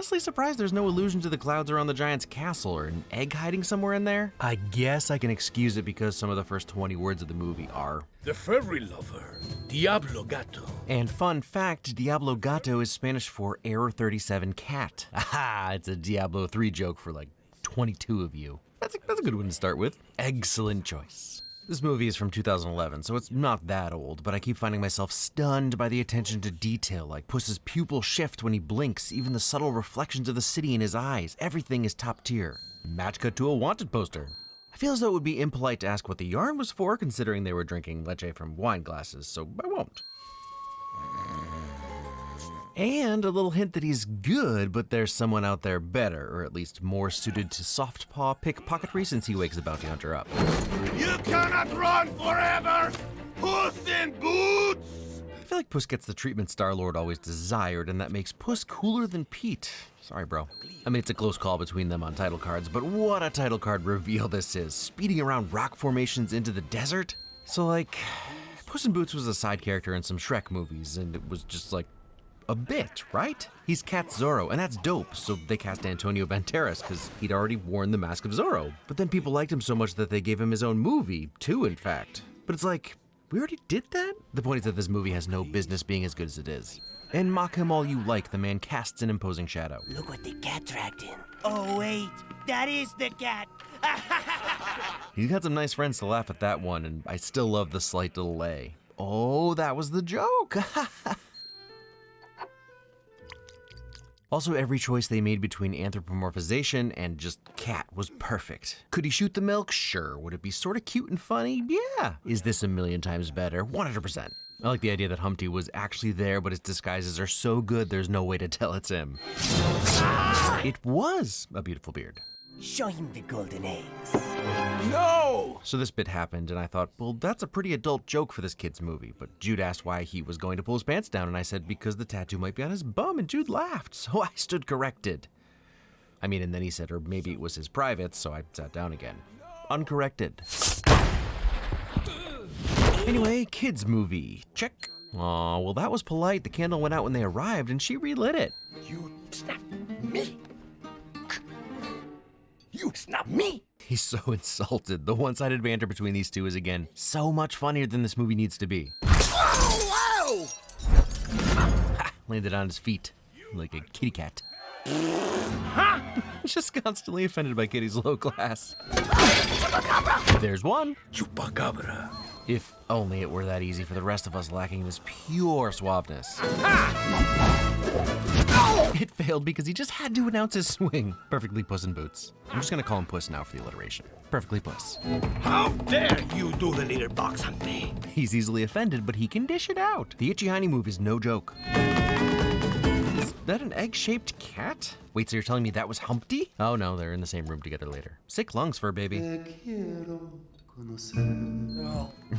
honestly surprised there's no allusion to the clouds around the giant's castle or an egg hiding somewhere in there. I guess I can excuse it because some of the first 20 words of the movie are the furry lover, Diablo Gato. And fun fact, Diablo Gato is Spanish for Error 37 cat. Aha, it's a Diablo 3 joke for like 22 of you. That's a good one to start with. Excellent choice. This movie is from 2011, so it's not that old, but I keep finding myself stunned by the attention to detail, like Puss's pupil shift when he blinks, even the subtle reflections of the city in his eyes. Everything is top tier. Match cut to a wanted poster. I feel as though it would be impolite to ask what the yarn was for, considering they were drinking leche from wine glasses, so I won't. And a little hint that he's good, but there's someone out there better, or at least more suited to soft paw pickpocketry since he wakes the bounty hunter up. You cannot run forever! Puss in Boots! I feel like Puss gets the treatment Star-Lord always desired, and that makes Puss cooler than Pete. Sorry, bro. I mean, it's a close call between them on title cards, but what a title card reveal this is. Speeding around rock formations into the desert? So, like, Puss in Boots was a side character in some Shrek movies, and it was just like, a bit, right? He's Cat Zorro, and that's dope, so they cast Antonio Banderas because he'd already worn the mask of Zorro. But then people liked him so much that they gave him his own movie, too, in fact. But it's like, we already did that? The point is that this movie has no business being as good as it is. And mock him all you like, the man casts an imposing shadow. Look what the cat dragged in. Oh wait, that is the cat. He's got some nice friends to laugh at that one, and I still love the slight delay. Oh, that was the joke! Also, every choice they made between anthropomorphization and just cat was perfect. Could he shoot the milk? Sure. Would it be sort of cute and funny? Yeah. Is this a million times better? 100%. I like the idea that Humpty was actually there, but his disguises are so good there's no way to tell it's him. It was a beautiful beard. Show him the golden eggs. No! So this bit happened, and I thought, well, that's a pretty adult joke for this kid's movie. But Jude asked why he was going to pull his pants down, and I said because the tattoo might be on his bum, and Jude laughed, so I stood corrected. I mean, and then he said, or maybe it was his privates, so I sat down again. Uncorrected. Anyway, kids movie. Check. Aw, well that was polite. The candle went out when they arrived, and she relit it. You snap me! You snap me! He's so insulted. The one-sided banter between these two is, again, so much funnier than this movie needs to be. Oh, wow! Ha! Landed on his feet, like a kitty cat. Just constantly offended by Kitty's low class. There's one. Chupacabra. If only it were that easy for the rest of us lacking this pure suaveness. It failed because he just had to announce his swing. Perfectly Puss in Boots. I'm just gonna call him Puss now for the alliteration. Perfectly Puss. How dare you do the litter box on me? He's easily offended, but he can dish it out. The Itchy Hiney move is no joke. Is that an egg-shaped cat? Wait, so you're telling me that was Humpty? Oh no, they're in the same room together later. Sick lungs for a baby.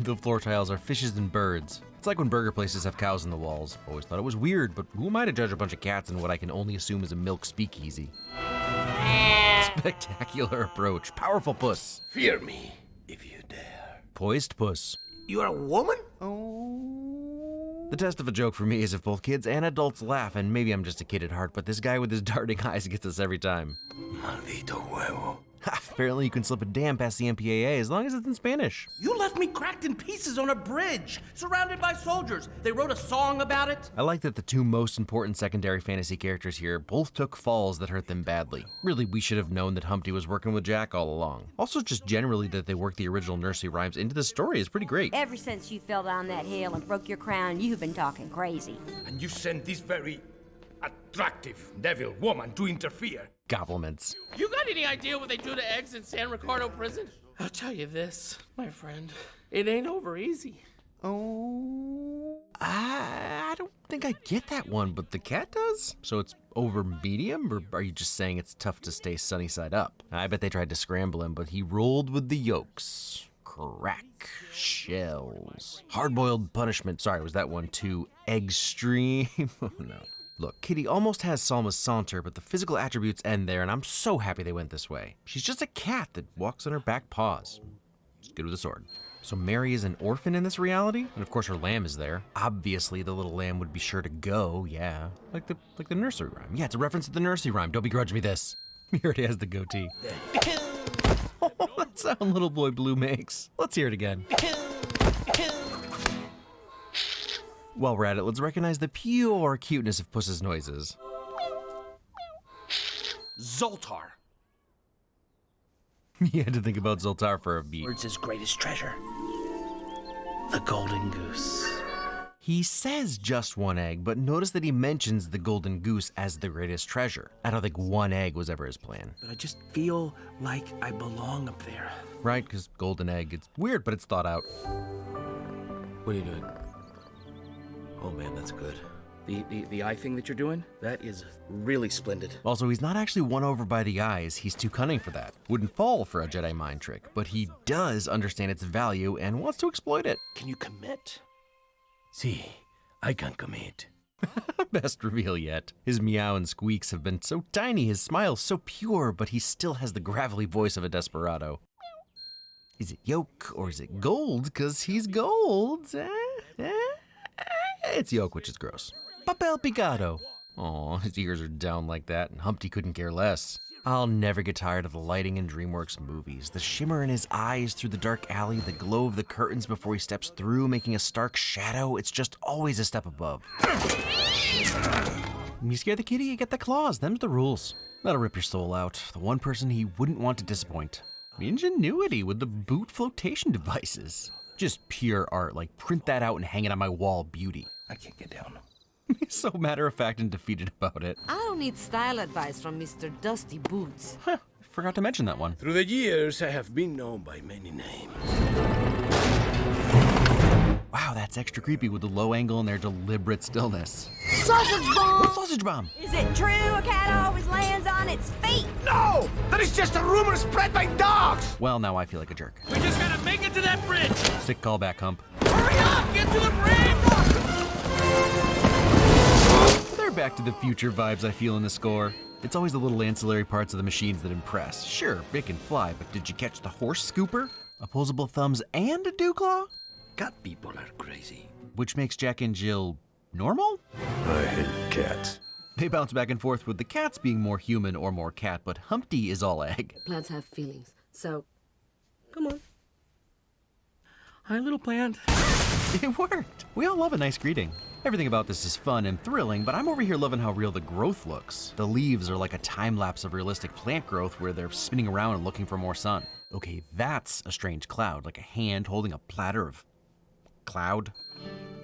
The floor tiles are fishes and birds. It's like when burger places have cows in the walls. Always thought it was weird, but who am I to judge a bunch of cats in what I can only assume is a milk speakeasy? Spectacular approach. Powerful Puss. Fear me, if you dare. Poised Puss. You are a woman? The test of a joke for me is if both kids and adults laugh, and maybe I'm just a kid at heart, but this guy with his darting eyes gets us every time. Maldito huevo. Apparently you can slip a damn past the MPAA as long as it's in Spanish. You left me cracked in pieces on a bridge, surrounded by soldiers. They wrote a song about it. I like that the two most important secondary fantasy characters here both took falls that hurt them badly. Really, we should have known that Humpty was working with Jack all along. Also, just generally that they worked the original nursery rhymes into the story is pretty great. Ever since you fell down that hill and broke your crown, you've been talking crazy. And you sent this very attractive devil woman to interfere. Compliments. You got any idea what they do to eggs in San Ricardo prison? I'll tell you this, my friend. It ain't over easy. I don't think I get that one, but the cat does? So it's over medium, or are you just saying it's tough to stay sunny side up? I bet they tried to scramble him, but he rolled with the yolks. Crack. Shells. Hard-boiled punishment. Sorry, was that one too extreme? Oh no. Look, Kitty almost has Salma's saunter, but the physical attributes end there, and I'm so happy they went this way. She's just a cat that walks on her back paws. It's good with a sword. So Mary is an orphan in this reality? And of course her lamb is there. Obviously the little lamb would be sure to go, yeah. Like the nursery rhyme. Yeah, it's a reference to the nursery rhyme. Don't begrudge me this. He already has the goatee. Oh, that sound little boy Blue makes. Let's hear it again. While we're at it, let's recognize the pure cuteness of Puss's noises. Zoltar. You had to think about Zoltar for a beat. Where's his greatest treasure? The golden goose. He says just one egg, but notice that he mentions the golden goose as the greatest treasure. I don't think one egg was ever his plan. But I just feel like I belong up there. Right, because golden egg, it's weird, but it's thought out. What are you doing? Oh man, that's good. The eye thing that you're doing? That is really splendid. Also, he's not actually won over by the eyes. He's too cunning for that. Wouldn't fall for a Jedi mind trick, but he does understand its value and wants to exploit it. Can you commit? See, I can commit. Best reveal yet. His meow and squeaks have been so tiny, his smile's so pure, but he still has the gravelly voice of a desperado. Is it yolk or is it gold? 'Cause he's gold. It's yolk, which is gross. Papel picado. Aw, his ears are down like that, and Humpty couldn't care less. I'll never get tired of the lighting in DreamWorks movies. The shimmer in his eyes through the dark alley, the glow of the curtains before he steps through, making a stark shadow. It's just always a step above. When you scare the kitty, you get the claws. Them's the rules. That'll rip your soul out. The one person he wouldn't want to disappoint. Ingenuity with the boot flotation devices. Just pure art, like print that out and hang it on my wall, beauty. I can't get down. He's so matter-of-fact and defeated about it. I don't need style advice from Mr. Dusty Boots. Huh, forgot to mention that one. Through the years, I have been known by many names. Wow, that's extra creepy with the low angle and their deliberate stillness. Sausage bomb! Sausage bomb! Is it true a cat always lands on its feet? No! That is just a rumor spread by dogs! Well, now I feel like a jerk. We just gotta make it to that bridge. Sick callback, Hump. Hurry up! Get to the bridge! They're back to the future vibes I feel in the score. It's always the little ancillary parts of the machines that impress. Sure, it can fly, but did you catch the horse scooper? Opposable thumbs and a dewclaw? Cat people are crazy. Which makes Jack and Jill normal? I hate cats. They bounce back and forth with the cats being more human or more cat, but Humpty is all egg. Plants have feelings, so come on. Hi, little plant. It worked. We all love a nice greeting. Everything about this is fun and thrilling, but I'm over here loving how real the growth looks. The leaves are like a time lapse of realistic plant growth where they're spinning around and looking for more sun. Okay, that's a strange cloud, like a hand holding a platter of cloud.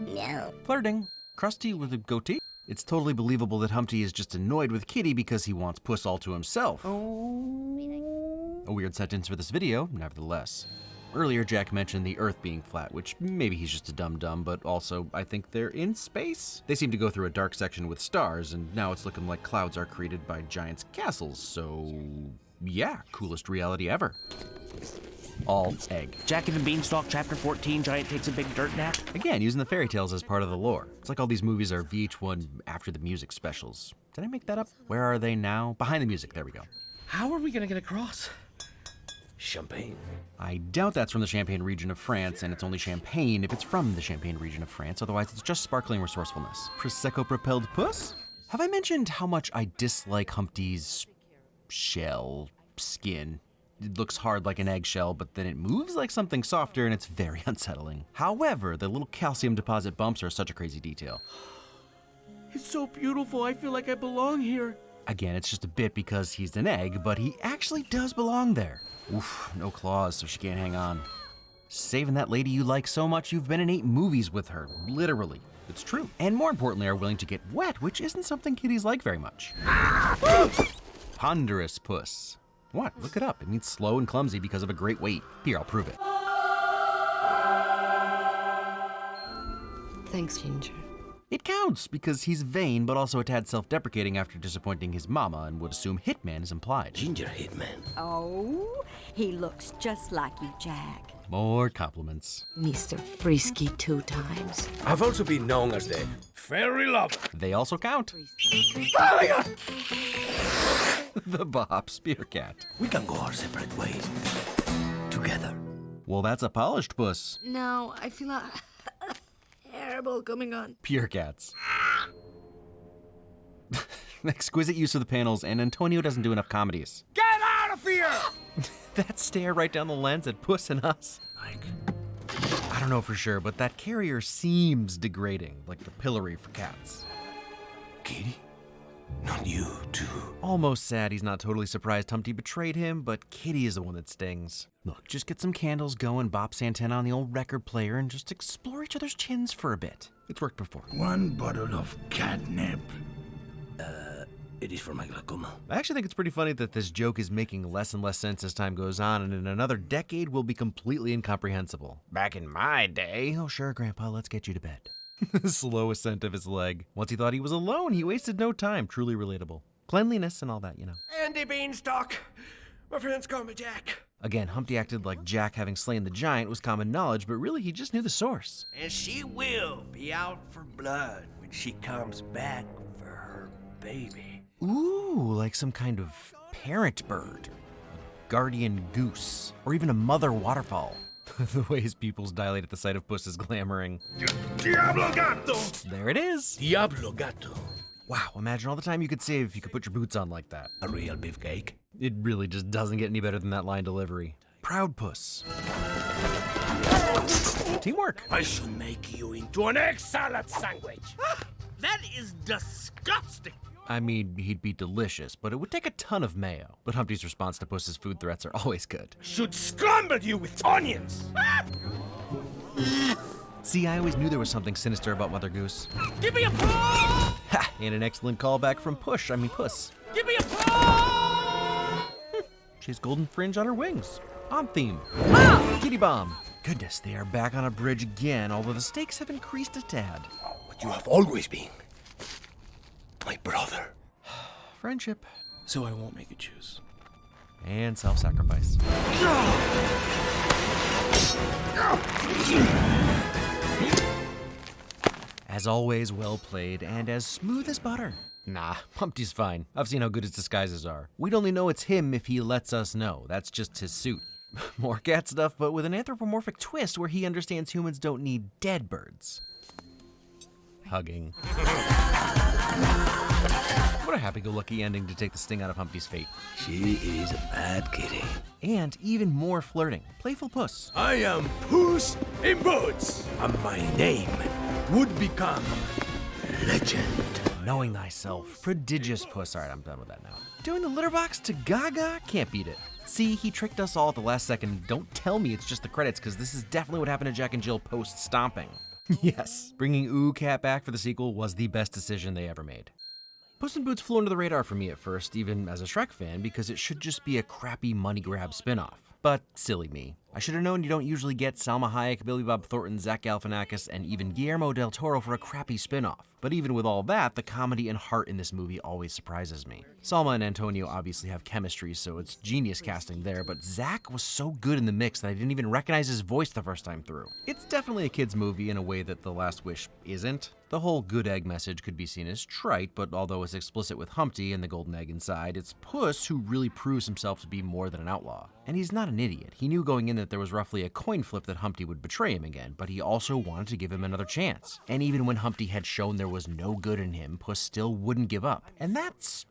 No. Flirting. Krusty with a goatee. It's totally believable that Humpty is just annoyed with Kitty because he wants Puss all to himself. A weird sentence for this video, nevertheless. Earlier, Jack mentioned the Earth being flat, which maybe he's just a dum-dum, but also I think they're in space. They seem to go through a dark section with stars, and now it's looking like clouds are created by giants' castles, so yeah, coolest reality ever. All egg. Jack and the Beanstalk, Chapter 14, Giant takes a big dirt nap. Again, using the fairy tales as part of the lore. It's like all these movies are VH1 after the music specials. Did I make that up? Where are they now? Behind the music, there we go. How are we gonna get across? Champagne. I doubt that's from the Champagne region of France, and it's only champagne if it's from the Champagne region of France, otherwise it's just sparkling resourcefulness. Prosecco-propelled Puss? Have I mentioned how much I dislike Humpty's shell, skin? It looks hard like an eggshell, but then it moves like something softer, and it's very unsettling. However, the little calcium deposit bumps are such a crazy detail. It's so beautiful, I feel like I belong here. Again, it's just a bit because he's an egg, but he actually does belong there. Oof, no claws, so she can't hang on. Saving that lady you like so much you've been in 8 movies with her, literally. It's true. And more importantly, are willing to get wet, which isn't something kitties like very much. Ponderous Puss. What? Look it up. It means slow and clumsy because of a great weight. Here, I'll prove it. Thanks, Ginger. It counts because he's vain, but also a tad self-deprecating after disappointing his mama and would assume Hitman is implied. Ginger Hitman. Oh, he looks just like you, Jack. More compliments. Mr. Frisky 2 times. I've also been known as the fairy lover. They also count. The Bop Spear Cat. We can go our separate ways. Together. Well, that's a polished puss. Now, I feel terrible coming on. Pure cats. Exquisite use of the panels, and Antonio doesn't do enough comedies. Get out of here! That stare right down the lens at Puss and Us. I don't know for sure, but that carrier seems degrading, like the pillory for cats. Kitty? Not you, too. Almost sad he's not totally surprised Humpty betrayed him, but Kitty is the one that stings. Look, just get some candles going, bop Santana on the old record player, and just explore each other's chins for a bit. It's worked before. 1 bottle of catnip. It is for my glaucoma. I actually think it's pretty funny that this joke is making less and less sense as time goes on, and in another decade will be completely incomprehensible. Back in my day, oh sure, Grandpa, let's get you to bed. The slow ascent of his leg. Once he thought he was alone, he wasted no time. Truly relatable. Cleanliness and all that, you know. Andy Beanstalk. My friends call me Jack. Again, Humpty acted like Jack having slain the giant was common knowledge, but really he just knew the source. And she will be out for blood when she comes back for her baby. Ooh, like some kind of parent bird, a guardian goose, or even a mother waterfall. The way his pupils dilate at the sight of Puss is glamoring. Diablo Gatto! There it is. Diablo Gato. Wow, imagine all the time you could save if you could put your boots on like that. A real beefcake. It really just doesn't get any better than that line delivery. Proud Puss. Teamwork. I shall make you into To an egg salad sandwich! That is disgusting. I mean, he'd be delicious, but it would take a ton of mayo. But Humpty's response to Puss's food threats are always good. Should scramble you with onions! See, I always knew there was something sinister about Mother Goose. Give me a paw! Ha! And an excellent callback from Puss. Give me a paw! She has golden fringe on her wings. On theme. Kitty bomb. Goodness, they are back on a bridge again, although the stakes have increased a tad. But you have always been my brother. Friendship. So I won't make you choose. And self-sacrifice. As always, well played, and as smooth as butter. Nah, Humpty's fine. I've seen how good his disguises are. We'd only know it's him if he lets us know. That's just his suit. More cat stuff, but with an anthropomorphic twist where he understands humans don't need dead birds. Hugging. What a happy-go-lucky ending to take the sting out of Humpty's fate. She is a bad kitty. And even more flirting. Playful Puss. I am Puss in Boots, and my name would become legend. Knowing thyself. Prodigious Puss. Alright, I'm done with that now. Doing the litter box to Gaga? Can't beat it. See, he tricked us all at the last second. Don't tell me it's just the credits, because this is definitely what happened to Jack and Jill post-stomping. Yes, bringing Ooh Cat back for the sequel was the best decision they ever made. Puss in Boots flew under the radar for me at first, even as a Shrek fan, because it should just be a crappy money grab spin-off. But silly me. I should have known you don't usually get Salma Hayek, Billy Bob Thornton, Zach Galifianakis, and even Guillermo del Toro for a crappy spin-off. But even with all that, the comedy and heart in this movie always surprises me. Salma and Antonio obviously have chemistry, so it's genius casting there, but Zach was so good in the mix that I didn't even recognize his voice the first time through. It's definitely a kid's movie in a way that The Last Wish isn't. The whole good egg message could be seen as trite, but although it's explicit with Humpty and the golden egg inside, it's Puss who really proves himself to be more than an outlaw. And he's not an idiot. He knew going in that there was roughly a coin flip that Humpty would betray him again, but he also wanted to give him another chance. And even when Humpty had shown there was no good in him, Puss still wouldn't give up. And that's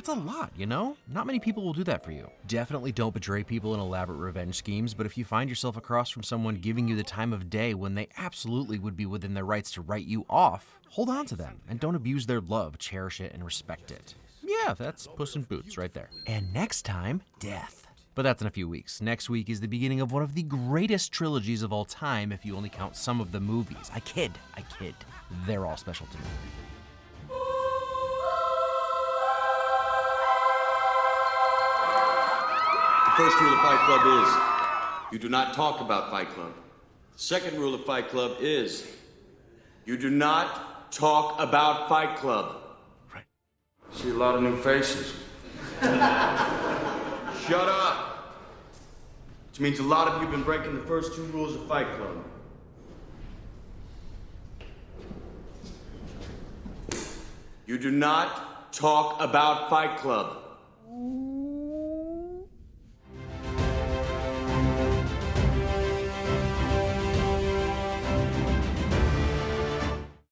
a lot, you know? Not many people will do that for you. Definitely don't betray people in elaborate revenge schemes, but if you find yourself across from someone giving you the time of day when they absolutely would be within their rights to write you off, hold on to them and don't abuse their love, cherish it, and respect it. Yeah, that's Puss in Boots right there. And next time, death. But that's in a few weeks. Next week is the beginning of one of the greatest trilogies of all time if you only count some of the movies. I kid. They're all special to me. The first rule of Fight Club is you do not talk about Fight Club. The second rule of Fight Club is you do not talk about Fight Club. Right. See a lot of new faces. Shut up. Which means a lot of you have been breaking the first two rules of Fight Club. You do not talk about Fight Club.